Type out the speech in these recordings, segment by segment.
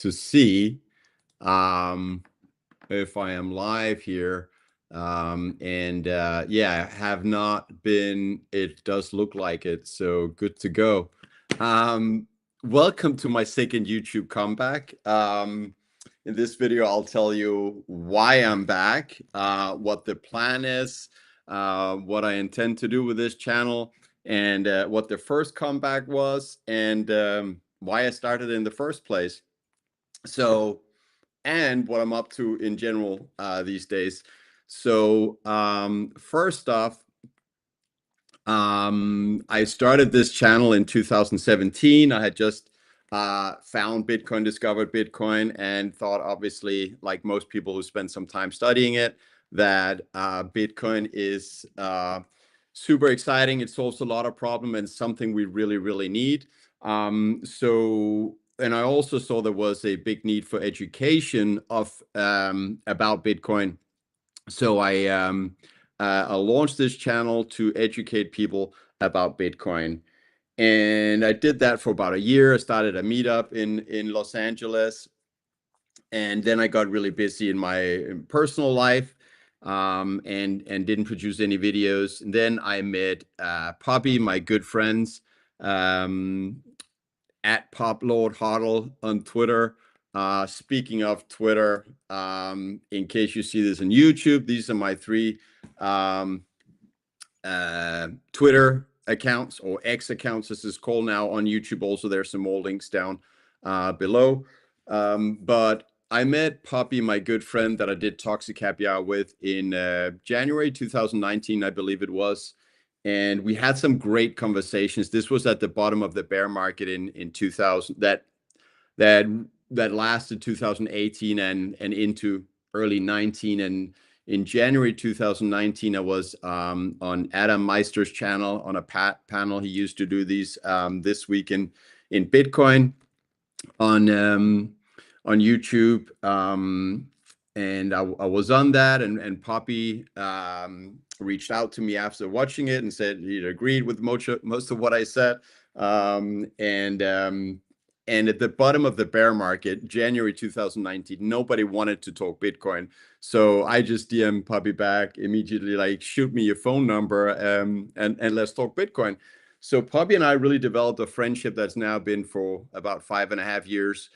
to see if I am live here. Yeah, have not been. It does look like it, so good to go. Welcome to my second YouTube comeback. In this video, I'll tell you why I'm back, what the plan is, what I intend to do with this channel, and what the first comeback was, and why I started in the first place. So, and what I'm up to in general these days. So, first off, I started this channel in 2017. I had just found Bitcoin, discovered Bitcoin, and thought, obviously, like most people who spend some time studying it, that Bitcoin is super exciting. It solves a lot of problems and something we really, really need. And I also saw there was a big need for education of about Bitcoin. So I launched this channel to educate people about Bitcoin. And I did that for about a year. I started a meetup in Los Angeles. And then I got really busy in my personal life and didn't produce any videos. And then I met Poppy, my good friends, at Pop Lord Hodl on Twitter. Speaking of Twitter, in case you see this on YouTube, these are my three Twitter accounts, or X accounts as it's called now, on YouTube. Also, there's some more links down below. But I met Poppy, my good friend that I did Toxic Happy Hour with in January 2019, I believe it was. And we had some great conversations. This was at the bottom of the bear market in 2000 that lasted 2018 and into early 19. And in January 2019, I was on Adam Meister's channel on a panel. He used to do these this week in Bitcoin on YouTube. And I was on that, and Poppy reached out to me after watching it and said he agreed with most of what I said. And at the bottom of the bear market, January 2019, nobody wanted to talk Bitcoin. So I just DM'd Poppy back immediately, like, shoot me your phone number and let's talk Bitcoin. So Poppy and I really developed a friendship that's now been for about 5.5 years.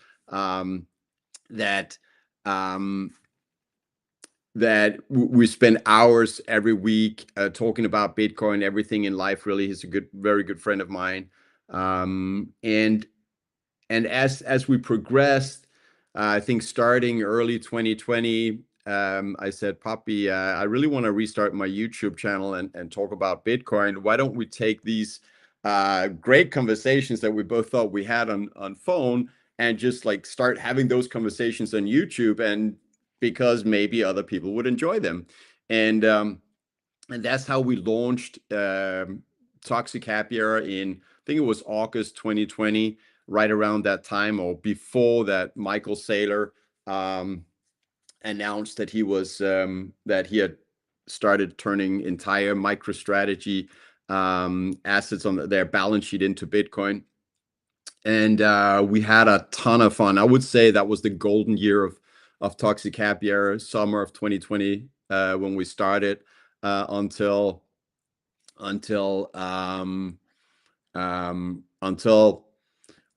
That we spend hours every week talking about Bitcoin, everything in life. Really, he's a very good friend of mine. And as we progressed, I think starting early 2020, I said, Poppy, I really want to restart my YouTube channel and talk about Bitcoin. Why don't we take these great conversations that we both thought we had on phone and just like start having those conversations on YouTube, and because maybe other people would enjoy them. And that's how we launched Toxic Happy Hour in, I think it was August 2020, right around that time, or before that. Michael Saylor announced that that he had started turning entire MicroStrategy assets on their balance sheet into Bitcoin. And we had a ton of fun. I would say that was the golden year of Toxic Happy Hour, summer of 2020, when we started, until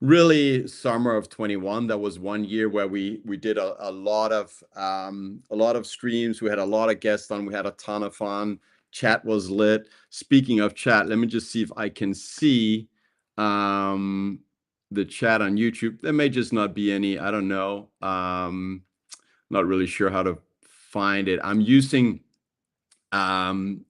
really summer of 21. That was one year where we did a lot of streams. We had a lot of guests on. We had a ton of fun. Chat was lit. Speaking of chat, let me just see if I can see the chat on YouTube. There may just not be any. I don't know. Not really sure how to find it. I'm using Restream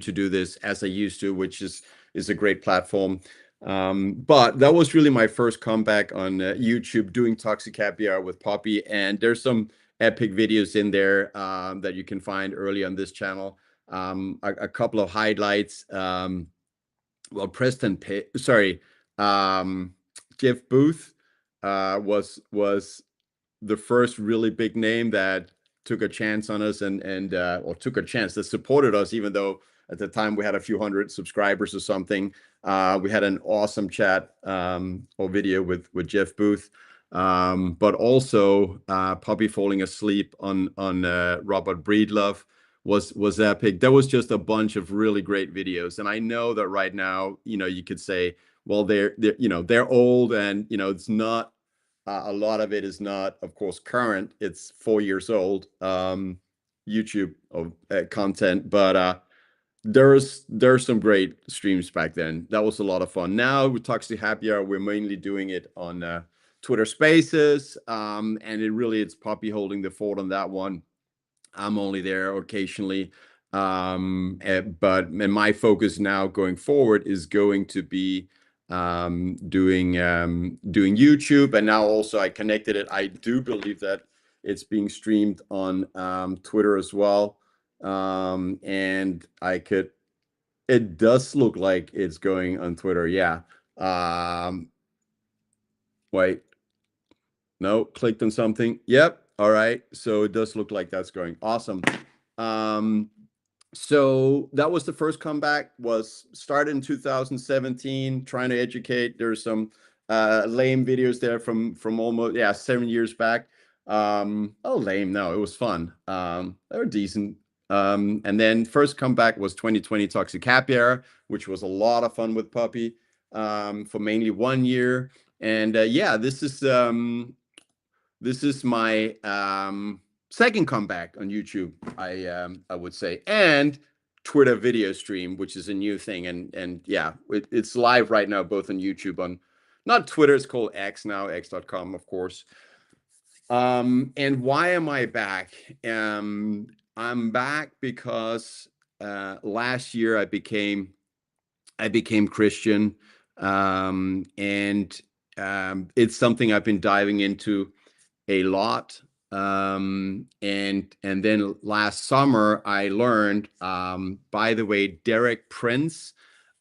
to do this as I used to, which is a great platform. But that was really my first comeback on YouTube, doing Toxic Happy Hour with Poppy. And there's some epic videos in there that you can find early on this channel. A couple of highlights. Well, Jeff Booth was the first really big name that took a chance on us, or took a chance, that supported us, even though At the time, we had a few hundred subscribers or something. We had an awesome chat or video with Jeff Booth. But also Puppy falling asleep on Robert Breedlove was epic. There was just a bunch of really great videos, and I know that right now, you could say, well, they're old, and it's not a lot of it is not, of course, current. It's 4 years old YouTube content, but there's some great streams back then. That was a lot of fun. Now with Toxic Happy Hour, we're mainly doing it on Twitter Spaces, and it's Poppy holding the fort on that one. I'm only there occasionally, but my focus now going forward is going to be doing YouTube, and now also I connected it. I do believe that it's being streamed on Twitter as well, and it does look like it's going on Twitter. Yeah. Wait. No, clicked on something. Yep. All right. So it does look like that's going. Awesome. So that was the first comeback, was started in 2017, trying to educate. There's some lame videos there from almost 7 years back. Oh, lame. No, it was fun. They were decent. And then first comeback was 2020 Toxic Happy Hour, which was a lot of fun with Puppy for mainly 1 year. And this is my second comeback on YouTube, I would say, and Twitter video stream, which is a new thing, and yeah, it's live right now, both on YouTube, on not Twitter, it's called X now, x.com, of course. And why am I back? I'm back because last year I became Christian, and it's something I've been diving into a lot. And then last summer I learned, by the way, Derek Prince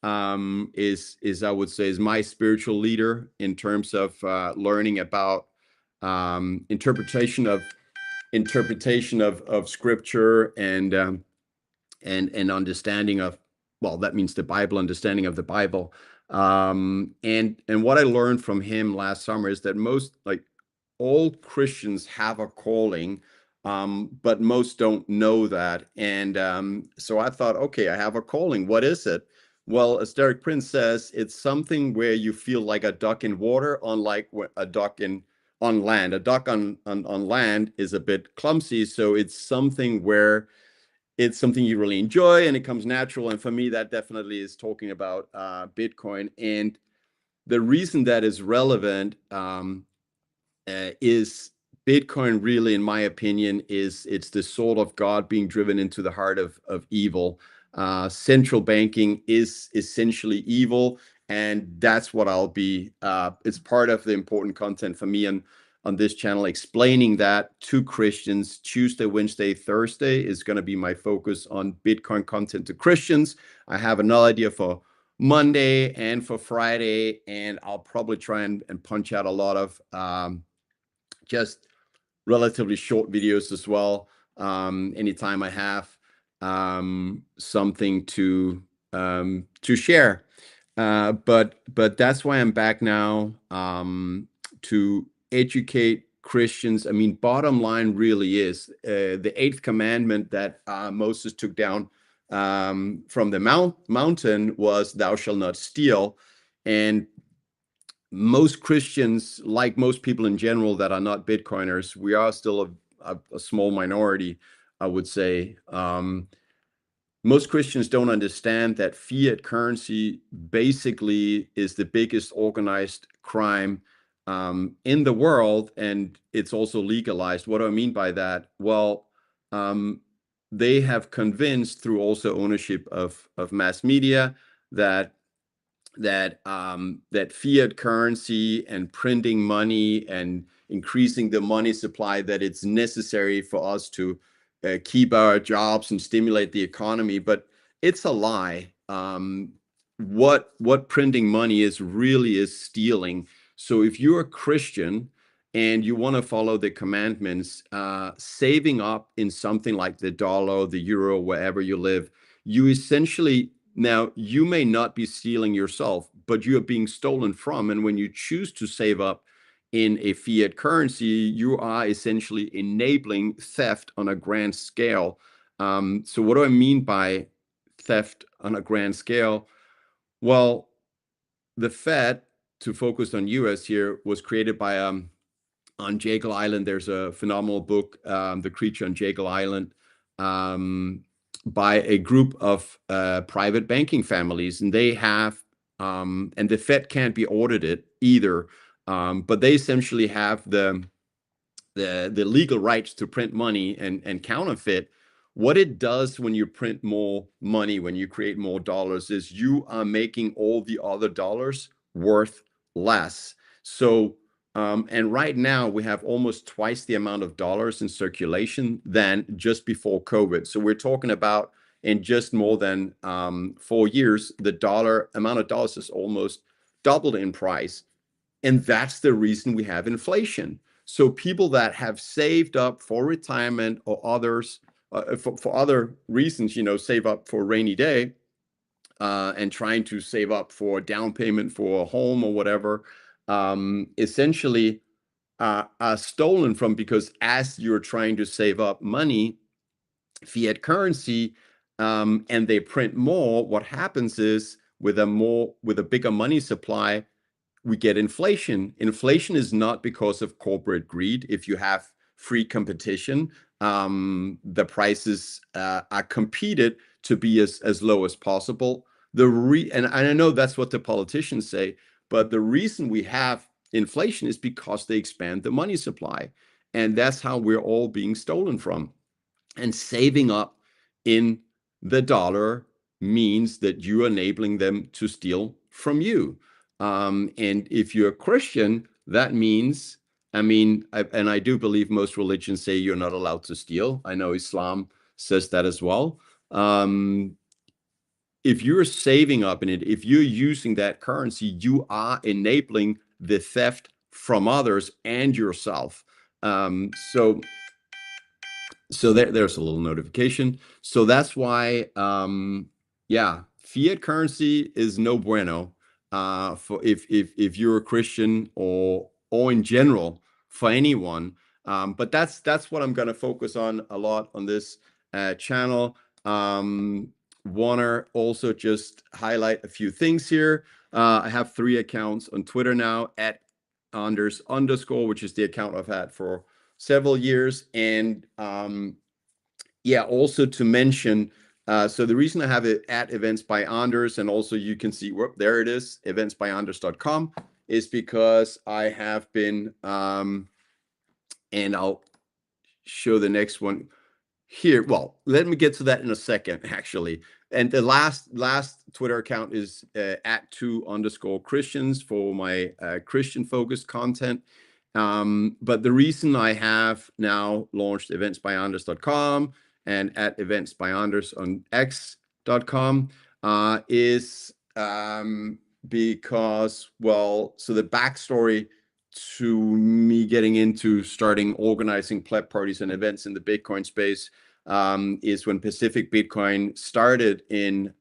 is I would say is my spiritual leader in terms of learning about interpretation of scripture and understanding of, well, that means the Bible, understanding of the Bible. And what I learned from him last summer is that all Christians have a calling, but most don't know that. And so I thought, okay, I have a calling. What is it? Well, as Derek Prince says, it's something where you feel like a duck in water, unlike a duck on land. A duck on land is a bit clumsy, so it's something where it's something you really enjoy and it comes natural. And for me, that definitely is talking about Bitcoin. And the reason that is relevant is Bitcoin really, in my opinion, it's the soul of God being driven into the heart of evil. Central banking is essentially evil, and that's what I'll be. It's part of the important content for me on this channel, explaining that to Christians. Tuesday, Wednesday, Thursday is going to be my focus on Bitcoin content to Christians. I have another idea for Monday and for Friday, and I'll probably try and punch out a lot of just relatively short videos as well. Anytime I have something to share. But that's why I'm back now, to educate Christians. I mean, bottom line really is the eighth commandment that Moses took down from the mountain was, "Thou shalt not steal." And most Christians, like most people in general that are not Bitcoiners, we are still a small minority, I would say. Most Christians don't understand that fiat currency basically is the biggest organized crime in the world, and it's also legalized. What do I mean by that? Well, they have convinced, through also ownership of mass media, that fiat currency and printing money and increasing the money supply, that it's necessary for us to keep our jobs and stimulate the economy. But it's a lie. What printing money is really is stealing. So if you're a Christian and you want to follow the commandments, saving up in something like the dollar, the euro, wherever you live, you essentially, now you may not be stealing yourself, but you are being stolen from. And when you choose to save up in a fiat currency, you are essentially enabling theft on a grand scale. So what do I mean by theft on a grand scale? Well, the Fed, to focus on US here, was created by on Jekyll Island. There's a phenomenal book, The Creature on Jekyll Island, um, by a group of private banking families, and they have, and the Fed can't be audited either, but they essentially have the legal rights to print money and counterfeit. What it does when you print more money, when you create more dollars, is you are making all the other dollars worth less. So, and right now we have almost twice the amount of dollars in circulation than just before COVID. So we're talking about, in just more than 4 years, the amount of dollars has almost doubled in price. And that's the reason we have inflation. So people that have saved up for retirement or others, for other reasons, save up for a rainy day, and trying to save up for a down payment for a home or whatever, essentially are stolen from, because as you're trying to save up money, fiat currency, and they print more, what happens is with a bigger money supply, we get inflation. Inflation is not because of corporate greed. If you have free competition, the prices are competed to be as low as possible. And I know that's what the politicians say, but the reason we have inflation is because they expand the money supply, and that's how we're all being stolen from. And saving up in the dollar means that you're enabling them to steal from you. And if you're a Christian, that means, and I do believe most religions say you're not allowed to steal. I know Islam says that as well. If you're saving up in it, if you're using that currency, you are enabling the theft from others and yourself. So there's a little notification. So that's why, yeah, fiat currency is no bueno, for if you're a Christian or in general for anyone. But that's what I'm going to focus on a lot on this channel. Wanna also just highlight a few things here. I have 3 accounts on Twitter now, at Anders _, which is the account I've had for several years. And yeah, also to mention, so the reason I have it at Events by Anders, and also you can see, whoop, there it is, eventsbyanders.com, is because I have been, and I'll show the next one here. Well, let me get to that in a second, actually. And the last Twitter account is at 2_Christians for my Christian focused content. But the reason I have now launched eventsbyanders.com and at eventsbyanders on x.com is because, well, so the backstory to me getting into starting organizing pleb parties and events in the Bitcoin space is when Pacific Bitcoin started in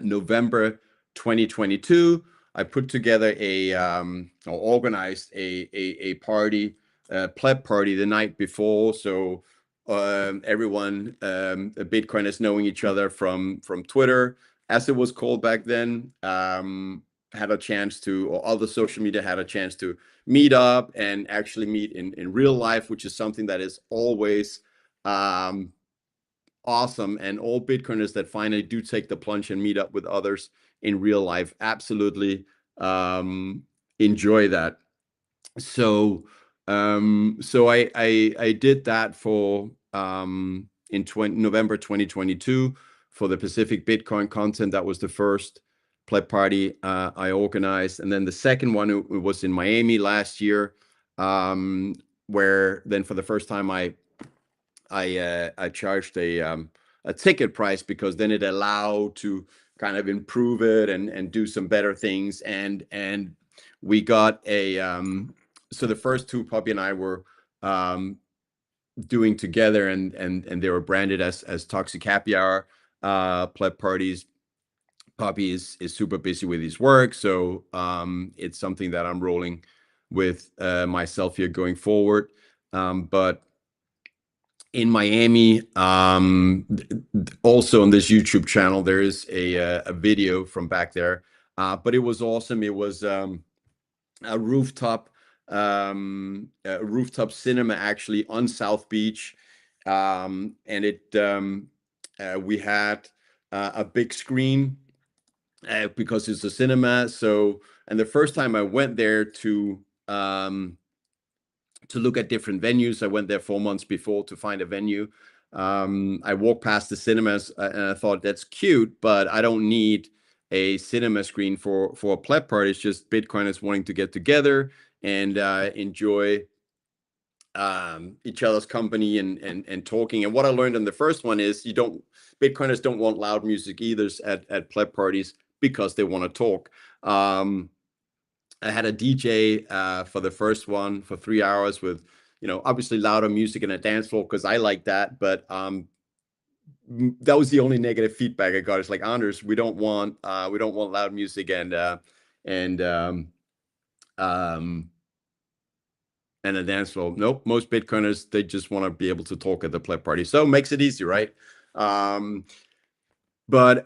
November 2022. I put together or organized a party, pleb party, the night before. So everyone, Bitcoiners knowing each other from Twitter, as it was called back then, had a chance to, or other social media had a chance to meet up and actually meet in real life, which is something that is always awesome. And all Bitcoiners that finally do take the plunge and meet up with others in real life absolutely enjoy that. So I did that for in November 2022 for the Pacific Bitcoin content. That was the first pleb party I organized, and then the second one it was in Miami last year, where then for the first time I charged a ticket price, because then it allowed to kind of improve it and do some better things. And we got so the first two, Puppy and I, were doing together, and they were branded as Toxic Happy Hour pleb parties. Poppy is super busy with his work, so it's something that I'm rolling with myself here going forward. But in Miami, also on this YouTube channel, there is a video from back there, but it was awesome. It was a rooftop cinema actually on South Beach, and we had a big screen because it's a cinema. So, and the first time I went there to look at different venues, I went there 4 months before to find a venue. I walked past the cinemas and I thought that's cute, but I don't need a cinema screen for a pleb party. It's just Bitcoiners wanting to get together and enjoy each other's company and talking. And what I learned on the first one is Bitcoiners don't want loud music either at pleb parties because they want to talk. I had a DJ for the first one for 3 hours with, obviously louder music and a dance floor because I like that. But that was the only negative feedback I got. It's like, Anders, we don't want loud music and a dance floor. Nope, most Bitcoiners, they just want to be able to talk at the pleb party. So it makes it easy, right? But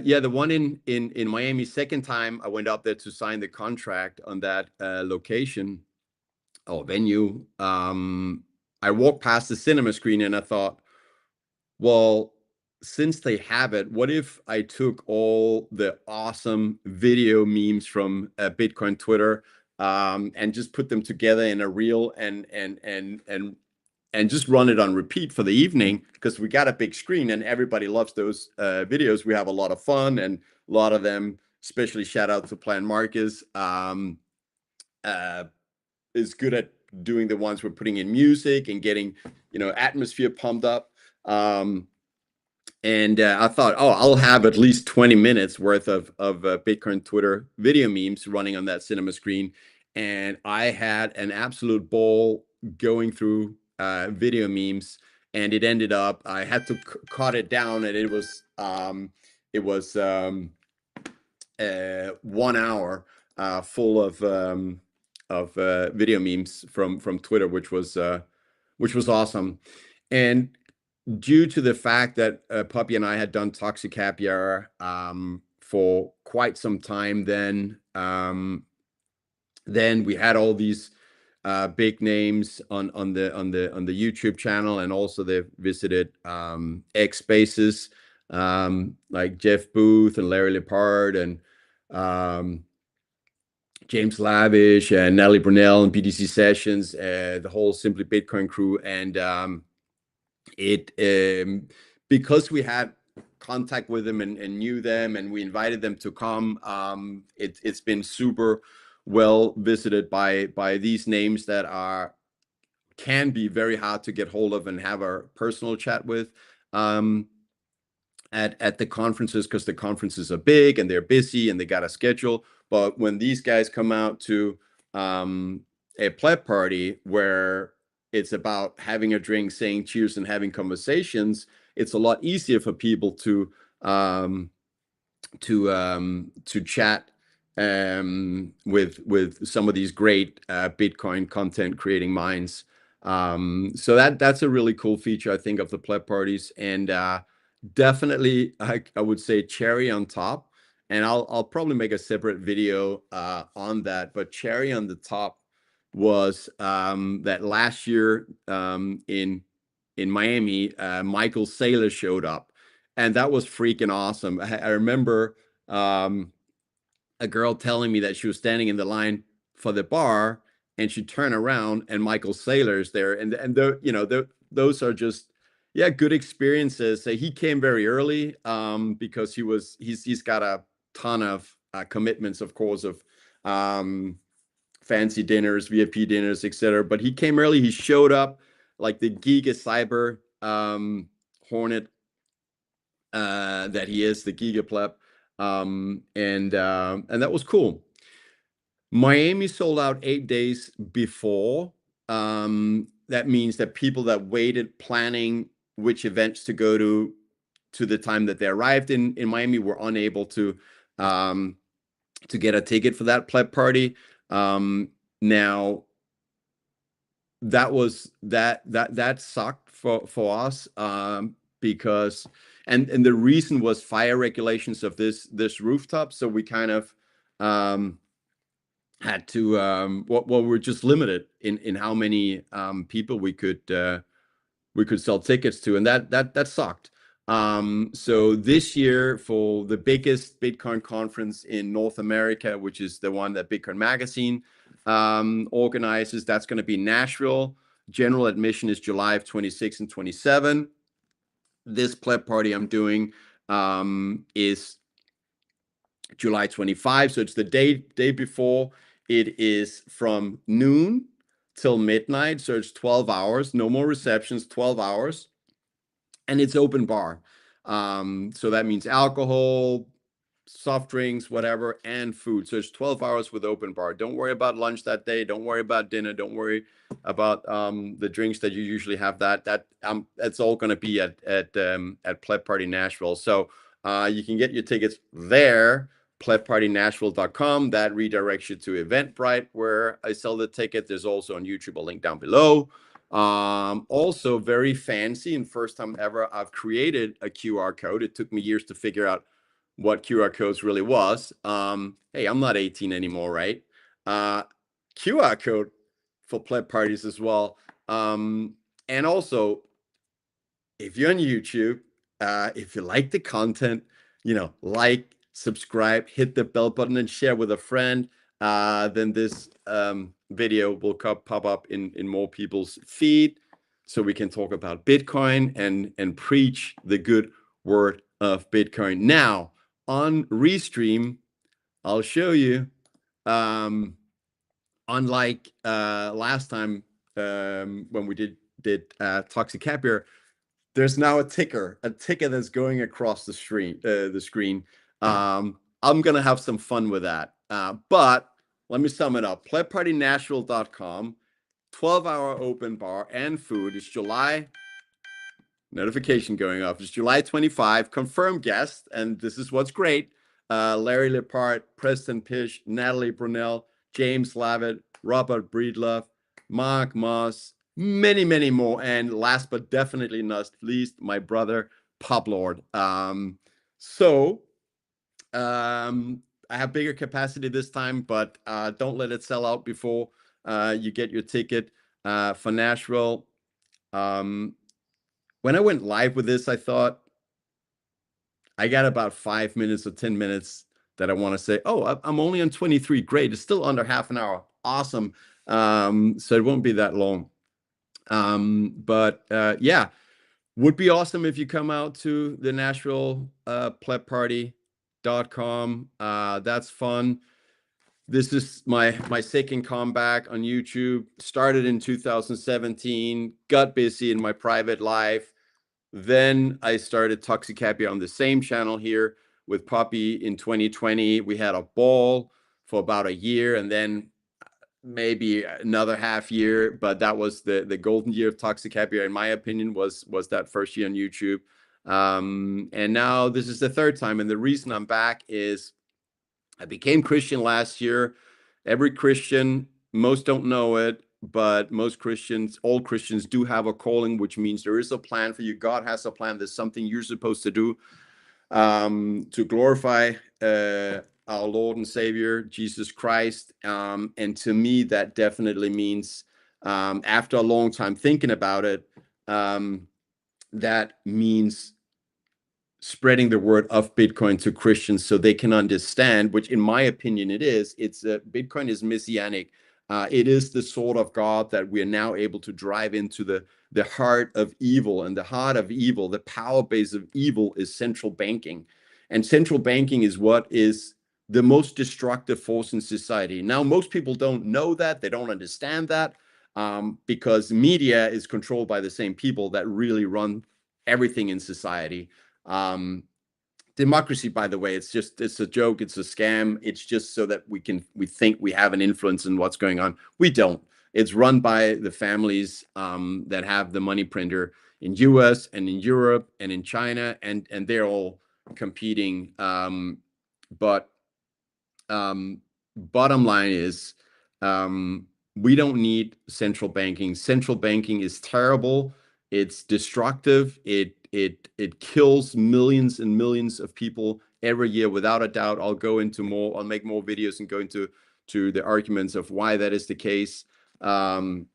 yeah, the one in Miami, second time I went up there to sign the contract on that location or venue. I walked past the cinema screen and I thought, well, since they have it, what if I took all the awesome video memes from Bitcoin Twitter and just put them together in a reel and just run it on repeat for the evening, because we got a big screen and everybody loves those videos. We have a lot of fun, and a lot of them, especially shout out to Plan Marcus, is good at doing the ones we're putting in music and getting, atmosphere pumped up. And I thought, oh, I'll have at least 20 minutes worth of Bitcoin Twitter video memes running on that cinema screen. And I had an absolute ball going through video memes. And it ended up, I had to cut it down, and it was 1 hour full of video memes from Twitter, which was awesome. And due to the fact that Puppy and I had done Toxic Happy Hour for quite some time, then we had all these big names on the YouTube channel, and also they visited X Spaces, like Jeff Booth and Larry Lepard and James Lavish and Nelly Brunel and BTC Sessions, the whole Simply Bitcoin crew. And because we had contact with them and knew them, and we invited them to come, it's been super well visited by these names that can be very hard to get hold of and have a personal chat with at the conferences, because the conferences are big and they're busy and they got a schedule. But when these guys come out to a pleb party where it's about having a drink, saying cheers, and having conversations, it's a lot easier for people to chat with some of these great Bitcoin content creating minds. So that's a really cool feature, I think, of the pleb parties. And definitely, I would say cherry on top. And I'll probably make a separate video on that. But cherry on the top was that last year in Miami, Michael Saylor showed up, and that was freaking awesome. I remember a girl telling me that she was standing in the line for the bar, and she turned around and Michael Saylor's there, and those are just good experiences. He came very early because he's got a ton of commitments, of course, of fancy dinners, VIP dinners, etc. But he came early. He showed up like the Giga Cyber Hornet that he is, the Giga Pleb, and that was cool. Miami sold out 8 days before. that means that people that waited planning which events to go to the time that they arrived in Miami were unable to get a ticket for that pleb party. Now that sucked for us, because and the reason was fire regulations of this rooftop. So we kind of had to well, we're just limited in how many people we could sell tickets to, and that sucked. So this year, for the biggest Bitcoin conference in North America, which is the one that Bitcoin Magazine organizes, that's going to be Nashville. General admission is July of 26 and 27. This pleb party I'm doing is July 25, so it's the day before. It is from noon till midnight, so it's 12 hours, no more receptions, 12 hours, and it's open bar. So that means alcohol, soft drinks, whatever, and food. So it's 12 hours with open bar. Don't worry about lunch that day. Don't worry about dinner. Don't worry about the drinks that you usually have. That's all going to be at Pleb Party Nashville. So you can get your tickets there, plebpartynashville.com. That redirects you to Eventbrite, where I sell the ticket. There's also on YouTube a link down below. Also very fancy, and first time ever I've created a QR code. It took me years to figure out what QR codes really was. Hey, I'm not 18 anymore, right? QR code for pleb parties as well. And also, if you're on YouTube, if you like the content, like, subscribe, hit the bell button, and share with a friend. Then this video will pop up in more people's feed, so we can talk about Bitcoin and preach the good word of Bitcoin. Now, on Restream, I'll show you, unlike last time when we did Toxic Happier, there's now a ticker that's going across the screen. I'm gonna have some fun with that. But let me sum it up. plebpartynashville.com, 12-hour open bar and food. It's July. Notification going off. It's July 25. Confirmed guest, and this is what's great. Larry Lepard, Preston Pish, Natalie Brunel, James Lavitt, Robert Breedlove, Mark Moss, many, many more. And last but definitely not least, my brother, Pop Lord. I have bigger capacity this time, but don't let it sell out before you get your ticket for Nashville. When I went live with this, I thought I got about 5 minutes or 10 minutes that I want to say, oh, I'm only on 23. Great. It's still under half an hour. Awesome. So it won't be that long. But yeah, would be awesome if you come out to the Nashville plebparty.com. That's fun. This is my second comeback on YouTube. Started in 2017, got busy in my private life. Then I started Toxic Happy on the same channel here with Poppy in 2020. We had a ball for about a year, and then maybe another half year, but that was the golden year of Toxic Happy, in my opinion, was that first year on YouTube. And now this is the third time, and the reason I'm back is I became Christian last year. Every Christian, most don't know it, but most Christians, all Christians do have a calling, which means there is a plan for you. God has a plan. There's something you're supposed to do to glorify our Lord and Savior, Jesus Christ. And to me, that definitely means, after a long time thinking about it, that means spreading the word of Bitcoin to Christians so they can understand, which in my opinion it is. Bitcoin is messianic. It is the sword of God that we are now able to drive into the heart of evil. And the heart of evil, the power base of evil, is central banking. And central banking is what is the most destructive force in society. Now, most people don't know that. They don't understand that, because media is controlled by the same people that really run everything in society. Democracy, by the way, it's a joke. It's a scam. It's just so that we think we have an influence in what's going on. We don't. It's run by the families that have the money printer in US and in Europe and in China, and they're all competing. But bottom line is, we don't need central banking. Central banking is terrible. It's destructive. It kills millions and millions of people every year, without a doubt. I'll make more videos and go into the arguments of why that is the case. It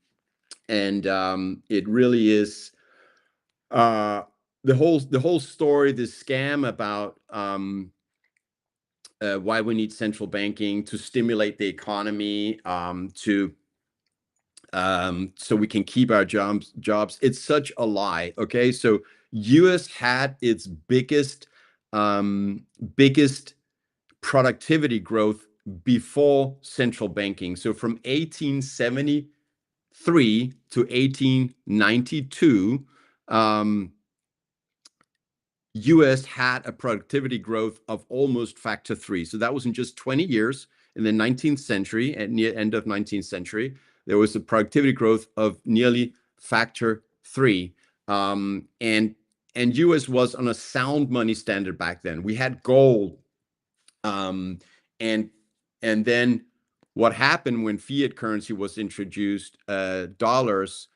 really is the whole story, this scam about why we need central banking to stimulate the economy, so we can keep our jobs. It's such a lie. Okay, so U.S. had its biggest productivity growth before central banking. So from 1873 to 1892, US had a productivity growth of almost factor 3. So that was in just 20 years. In the 19th century, at near end of 19th century, there was a productivity growth of nearly factor 3. And US was on a sound money standard back then. We had gold. And then what happened when fiat currency was introduced, dollars,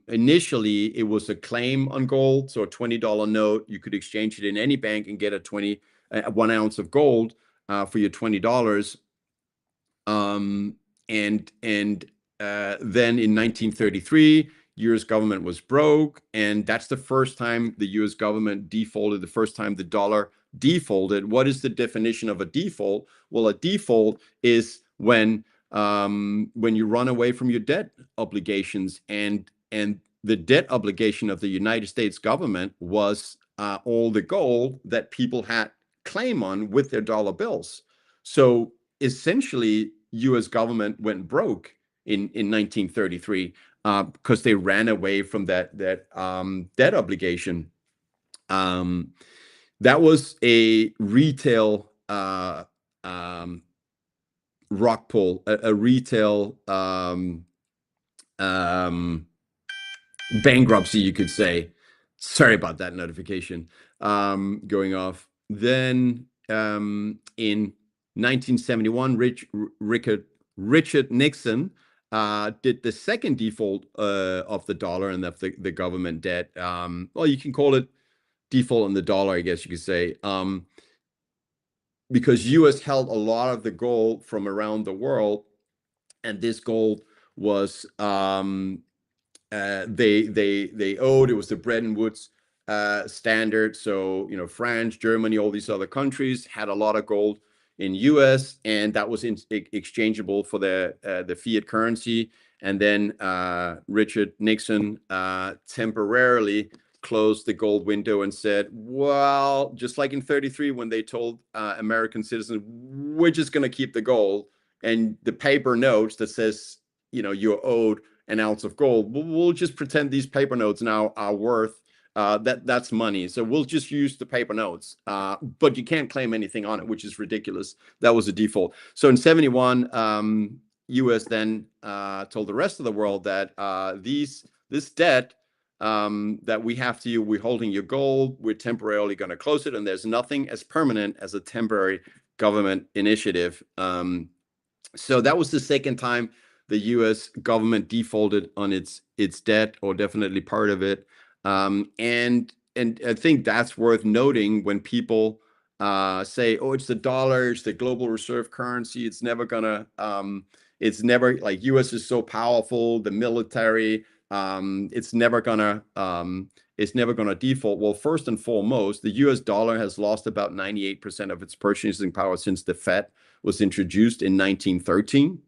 initially it was a claim on gold. So a $20 note, you could exchange it in any bank and get a 1 ounce of gold for your $20. Then in 1933, U.S. government was broke, and that's the first time the U.S. government defaulted, the first time the dollar defaulted. What is the definition of a default? Well, a default is when you run away from your debt obligations, and the debt obligation of the United States government was all the gold that people had claim on with their dollar bills. So essentially, U.S. government went broke in 1933 because they ran away from that debt obligation. That was a retail rock pull, a retail bankruptcy, you could say. Sorry about that notification going off. Then in 1971, Richard Nixon did the second default of the dollar and of the government debt. Well, you can call it default on the dollar, I guess you could say, because U.S. held a lot of the gold from around the world, and this gold was they owed. It was the Bretton Woods standard. So France, Germany, all these other countries had a lot of gold in U.S., and that was exchangeable for the fiat currency. And then Richard Nixon temporarily closed the gold window and said, well, just like in 33, when they told American citizens, we're just going to keep the gold, and the paper notes that says, you're owed an ounce of gold, we'll just pretend these paper notes now are worth that's money. So we'll just use the paper notes, but you can't claim anything on it, which is ridiculous. That was a default. So in 71, U.S. then told the rest of the world that this debt that we have to you, we're holding your gold, we're temporarily going to close it, and there's nothing as permanent as a temporary government initiative. So that was the second time the U.S. government defaulted on its debt, or definitely part of it. And I think that's worth noting when people say, "Oh, it's the dollar, it's the global reserve currency. It's never like U.S. is so powerful, the military. It's never gonna default." Well, first and foremost, the U.S. dollar has lost about 98% of its purchasing power since the Fed was introduced in 1913.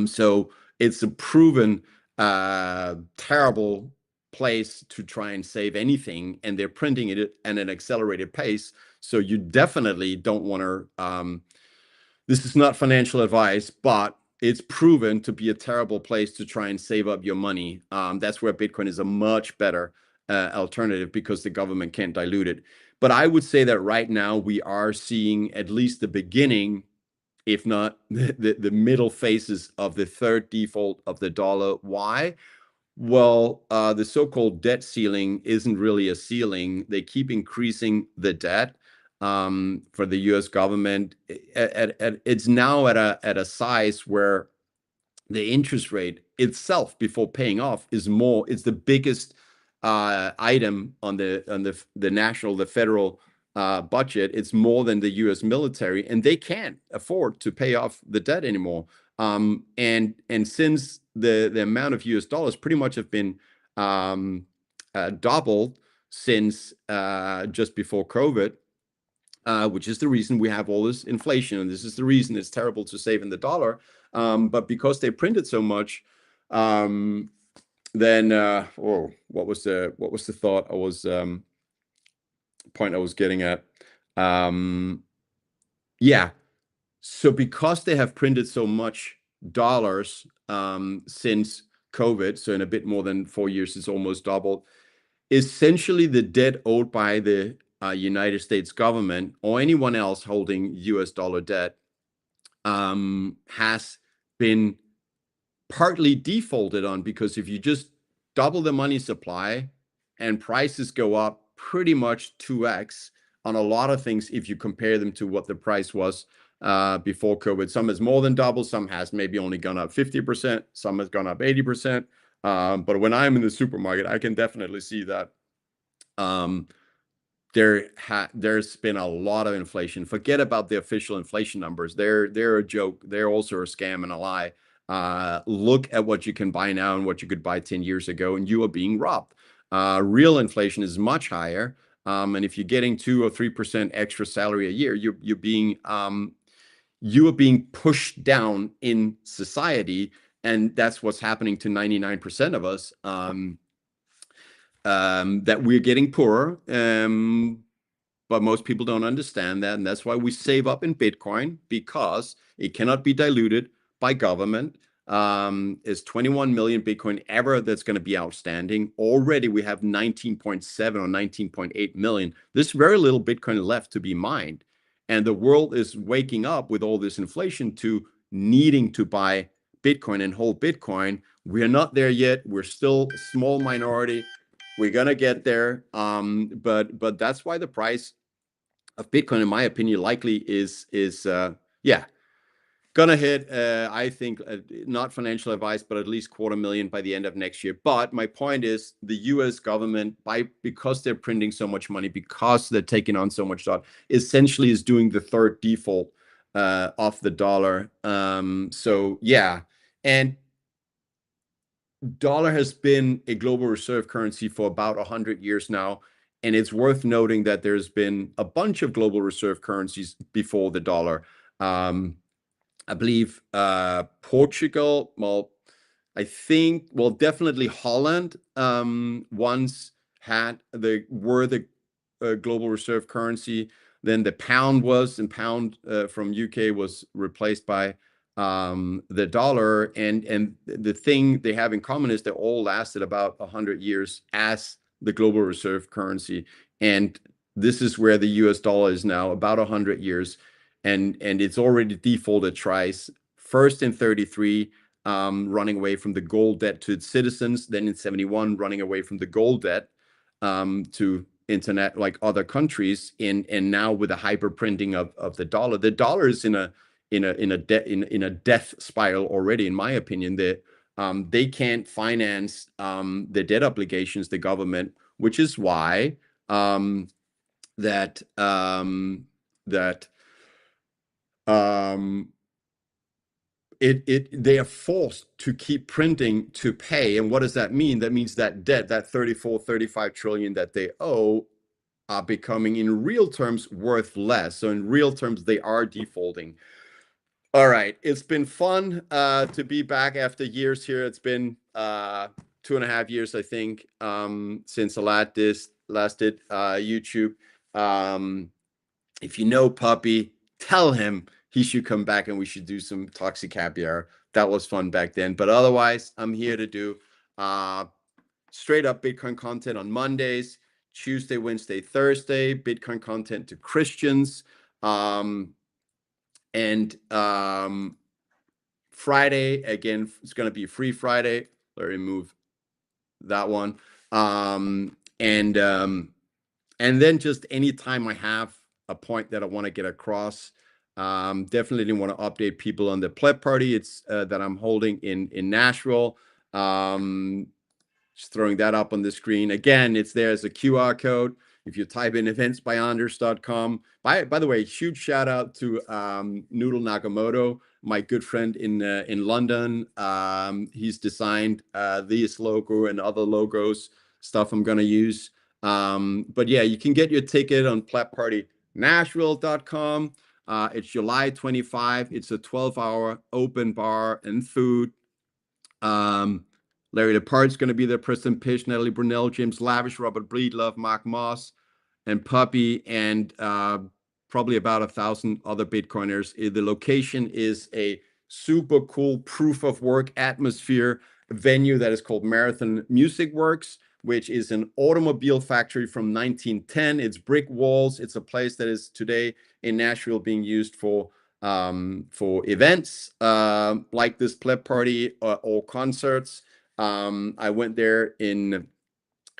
So it's a proven terrible place to try and save anything, and they're printing it at an accelerated pace. So you definitely don't want to. This is not financial advice, but it's proven to be a terrible place to try and save up your money. That's where Bitcoin is a much better alternative, because the government can't dilute it. But I would say that right now we are seeing at least the beginning if not the middle phases of the third default of the dollar. Why? Well, the so-called debt ceiling isn't really a ceiling. They keep increasing the debt for the U.S. government. It's now at a size where the interest rate itself before paying off is more. It's the biggest item on the federal budget. It's more than the U.S. military, and they can't afford to pay off the debt anymore. And since the amount of U.S. dollars pretty much have been doubled since just before COVID, which is the reason we have all this inflation, and this is the reason it's terrible to save in the dollar. But because they printed so much, then what was the thought I was point I was getting at? Yeah. So because they have printed so much dollars since COVID, so in a bit more than 4 years, it's almost doubled. Essentially, the debt owed by the United States government or anyone else holding US dollar debt has been partly defaulted on, because if you just double the money supply and prices go up pretty much 2x on a lot of things, if you compare them to what the price was before COVID, some has more than double, some has maybe only gone up 50%, some has gone up 80%. But when I'm in the supermarket, I can definitely see that there's been a lot of inflation. Forget about the official inflation numbers. They're a joke. They're also a scam and a lie. Look at what you can buy now and what you could buy 10 years ago, and you are being robbed. Real inflation is much higher. And if you're getting 2 or 3% extra salary a year, you are being pushed down in society, and that's what's happening to 99% of us. That we're getting poorer, but most people don't understand that, and that's why we save up in Bitcoin, because it cannot be diluted by government. Is 21 million Bitcoin ever that's going to be outstanding. Already we have 19.7 or 19.8 million. There's very little Bitcoin left to be mined, and the world is waking up with all this inflation to needing to buy Bitcoin and hold Bitcoin. We're not there yet. We're still a small minority. We're gonna get there, but that's why the price of Bitcoin, in my opinion, likely is yeah, gonna hit. I think not financial advice, but at least 250,000 by the end of next year. But my point is, the U.S. government, because they're printing so much money, because they're taking on so much debt, essentially is doing the third default of the dollar. So yeah, and dollar has been a global reserve currency for about 100 years now, and it's worth noting that there's been a bunch of global reserve currencies before the dollar. I believe Portugal, well, I think, well, definitely Holland once were the global reserve currency. Then the pound was, and pound from UK was replaced by the dollar. And the thing they have in common is they all lasted about 100 years as the global reserve currency. And this is where the US dollar is now, about 100 years. And it's already defaulted twice. First in 33, running away from the gold debt to its citizens. Then in 71, running away from the gold debt to internet, like other countries. And now with the hyper printing of the dollar is in a death spiral already, in my opinion. That they can't finance the debt obligations, the government, which is why that they are forced to keep printing to pay. And what does that mean? That means that debt, that 35 trillion that they owe, are becoming in real terms worth less. So in real terms, they are defaulting. All right, it's been fun to be back after years here. It's been 2.5 years, I think, since I last did YouTube. If you know Puppy, tell him he should come back and we should do some Toxic Happy Hour. That was fun back then. But otherwise, I'm here to do straight up Bitcoin content on Mondays, Tuesday, Wednesday, Thursday, Bitcoin content to Christians. And Friday, again, it's going to be Free Friday. Let me move that one. And then just anytime I have a point that I want to get across, definitely want to update people on the pleb party it's that I'm holding in Nashville. Just throwing that up on the screen. Again, it's there as a QR code. If you type in eventsbyanders.com. By the way, huge shout out to Noodle Nakamoto, my good friend in London. He's designed this logo and other logos, stuff I'm going to use. But yeah, you can get your ticket on plebpartynashville.com. It's July 25. It's a 12-hour open bar and food. Larry Depart's going to be there, Preston Pish, Natalie Brunell, James Lavish, Robert Breedlove, Mark Moss, and Puppy, and probably about 1,000 other Bitcoiners. The location is a super cool proof of work atmosphere venue that is called Marathon Music Works, which is an automobile factory from 1910. It's brick walls. It's a place that is today in Nashville being used for events like this pleb party or concerts. I went there in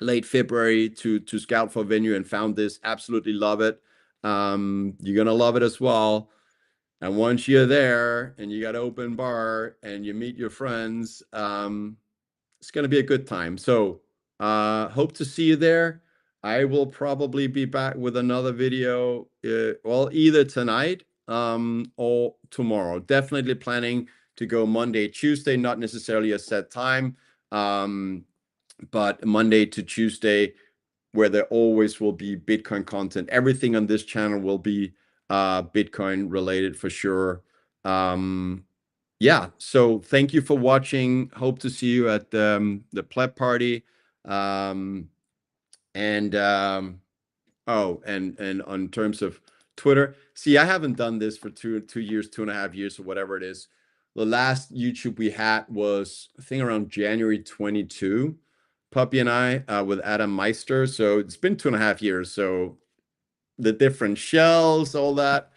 late February to scout for a venue and found this. Absolutely love it. You're gonna love it as well. And once you're there and you got an open bar and you meet your friends, it's gonna be a good time. So hope to see you there. I will probably be back with another video, well, either tonight or tomorrow. Definitely planning to go Monday, Tuesday, not necessarily a set time, but Monday to Tuesday, where there always will be Bitcoin content. Everything on this channel will be Bitcoin related for sure. Yeah, so thank you for watching. Hope to see you at the pleb party. Oh, and on terms of Twitter, see, I haven't done this for two years, 2.5 years, or whatever it is. The last YouTube we had was, I think, around January 22, Puppy and I, with Adam Meister. So it's been 2.5 years. So the different shells, all that,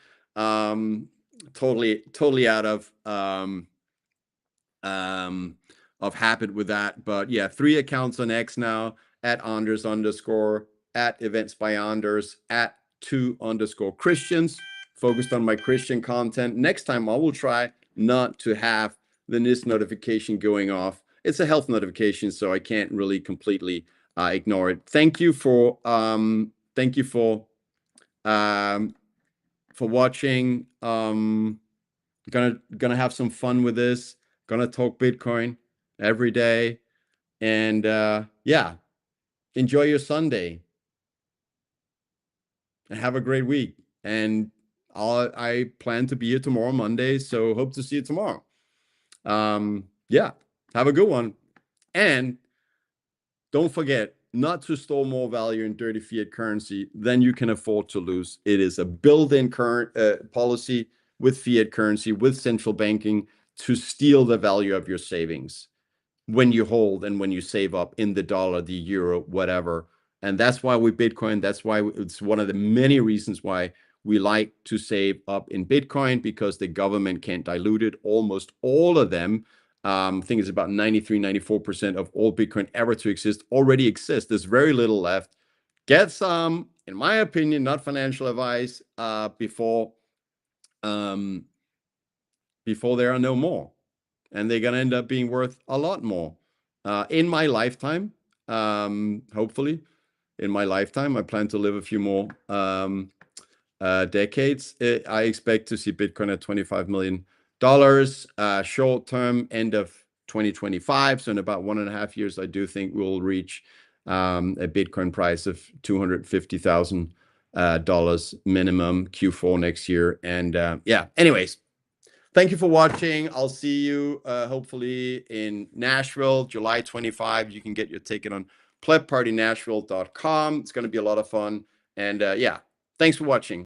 totally out of habit with that. But yeah, 3 accounts on X now, at @Anders_, at Events by Anders, at 2_Christians, focused on my Christian content. Next time I will try not to have the NIST notification going off. It's a health notification, so I can't really completely ignore it. Thank you for watching. Gonna have some fun with this. Gonna talk Bitcoin every day. And yeah, enjoy your Sunday and have a great week. And I plan to be here tomorrow, Monday, so hope to see you tomorrow. Yeah, have a good one. And don't forget not to store more value in dirty fiat currency than you can afford to lose. It is a built-in current policy with fiat currency, with central banking, to steal the value of your savings when you hold and when you save up in the dollar, the euro, whatever. And that's why we Bitcoin. That's why it's one of the many reasons why we like to save up in Bitcoin, because the government can't dilute it. Almost all of them, I think it's about 93, 94% of all Bitcoin ever to exist already exist. There's very little left. Get some, in my opinion, not financial advice, before there are no more. And they're going to end up being worth a lot more in my lifetime. Hopefully, in my lifetime, I plan to live a few more decades. I expect to see Bitcoin at $25 million short term, end of 2025. So in about 1.5 years, I do think we'll reach a Bitcoin price of $250,000 minimum Q4 next year. And yeah, anyways. Thank you for watching. I'll see you hopefully in Nashville, July 25. You can get your ticket on plebpartynashville.com. It's going to be a lot of fun. And yeah, thanks for watching.